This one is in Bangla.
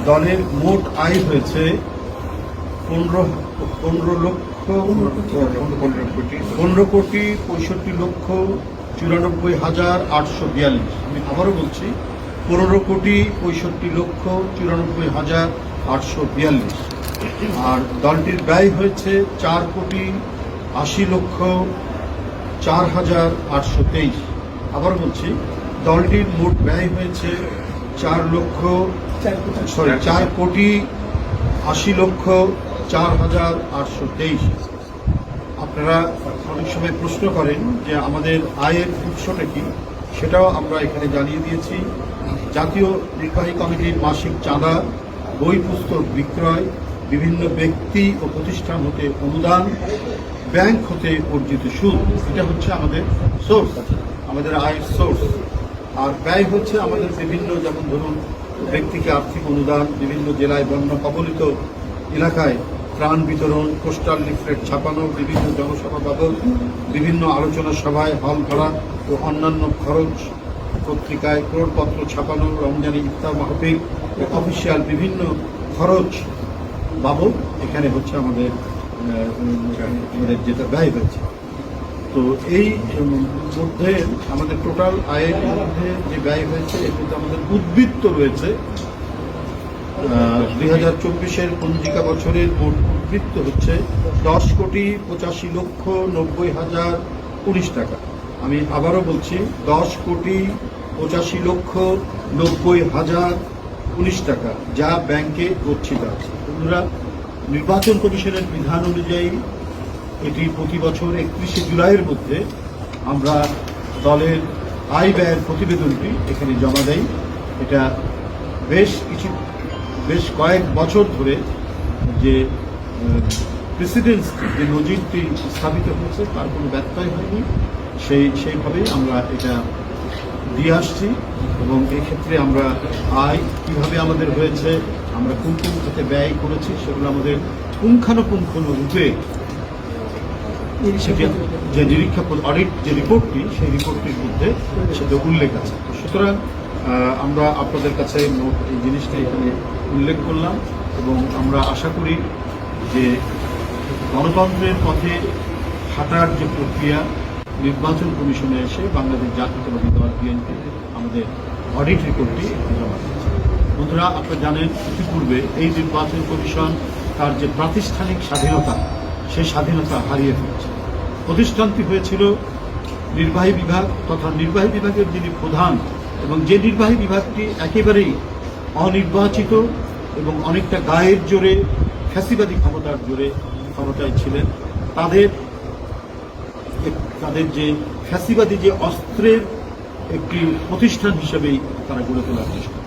দলের মোট আয় হয়েছে 15,65,94,842। আমি আবারও বলছি 15,65,94,842। আর দলটির ব্যয় হয়েছে 4,80,04,823। আবার বলছি দলটির মোট ব্যয় হয়েছে 4,80,04,823। আপনারা অনেক সময় প্রশ্ন করেন যে আমাদের আয়ের উৎসটা কি, সেটাও আমরা এখানে জানিয়ে দিয়েছি। জাতীয় নির্বাহী কমিটির মাসিক চাঁদা, বই পুস্তক বিক্রয়, বিভিন্ন ব্যক্তি ও প্রতিষ্ঠান হতে অনুদান, ব্যাংক হতে অর্জিত সুদ, এটা হচ্ছে আমাদের সোর্স, আমাদের আয়ের সোর্স। আর ব্যয় হচ্ছে আমাদের বিভিন্ন, যেমন ধরুন ব্যক্তিকে আর্থিক অনুদান, বিভিন্ন জেলায় বন্যা কবলিত এলাকায় ত্রাণ বিতরণ, পোস্টাল লিফলেট ছাপানো, বিভিন্ন জনসভা বাবদ, বিভিন্ন আলোচনা সভায় হল ভাড়া ও অন্যান্য খরচ, পত্রিকায় ক্রোড়পত্র ছাপানো, রমজানি ইফতার মাহফিল, অফিসিয়াল বিভিন্ন খরচ বাবদ এখানে হচ্ছে আমাদের যেটা ব্যয় হয়েছে। তো এই মধ্যে আমাদের টোটাল আয়ের মধ্যে যে ব্যয় হয়েছে এর মধ্যে আমাদের উদ্বৃত্ত রয়েছে 2024-এর পঞ্জিকা বছরের মোট উদ্বৃত্ত হচ্ছে 10,85,90,019 টাকা। আমি আবারও বলছি 10,85,90,019 টাকা, যা ব্যাংকে গচ্ছিত আছে। বন্ধুরা, নির্বাচন কমিশনের বিধান অনুযায়ী এটি প্রতি বছর 31শে জুলাইয়ের মধ্যে আমরা দলের আয় ব্যয়ের প্রতিবেদনটি এখানে জমা দেই। এটা বেশ কয়েক বছর ধরে যে প্রেসিডেন্স, যে নজিরটি স্থাপিত হয়েছে তার কোনো ব্যত্যয় হয়নি। সেইভাবেই আমরা এটা দিয়ে আসছি। এবং এক্ষেত্রে আমরা আয় কীভাবে আমাদের হয়েছে, আমরা কোন কোন খাতে ব্যয় করেছি, সেগুলো আমাদের পুঙ্খানুপুঙ্খ রূপে যে নিরীক্ষা অডিট যে রিপোর্টটি, সেই রিপোর্টটির মধ্যে সেটা উল্লেখ আছে। সুতরাং আমরা আপনাদের কাছে মোট এই জিনিসটা এখানে উল্লেখ করলাম এবং আমরা আশা করি যে গণতন্ত্রের পথে হাঁটার যে প্রক্রিয়া, নির্বাচন কমিশনে এসে বাংলাদেশ জাতীয়তাবাদী দল বিএনপি আমাদের অডিট রিপোর্টটি জমা দিয়েছে। বন্ধুরা, আপনারা জানেন ইতিপূর্বে এই নির্বাচন কমিশন তার যে প্রাতিষ্ঠানিক স্বাধীনতা, সেই স্বাধীনতা হারিয়ে ফেলেছে। প্রতিষ্ঠানটি হয়েছিল নির্বাহী বিভাগ তথা নির্বাহী বিভাগের যিনি প্রধান, এবং যে নির্বাহী বিভাগটি একেবারেই অনির্বাচিত এবং অনেকটা গায়ের জোরে, ফ্যাসিবাদী ক্ষমতার জোরে ক্ষমতায় ছিলেন, তাদের যে ফ্যাসিবাদী যে অস্ত্রের একটি প্রতিষ্ঠান হিসেবেই তারা গড়ে তোলার চেষ্টা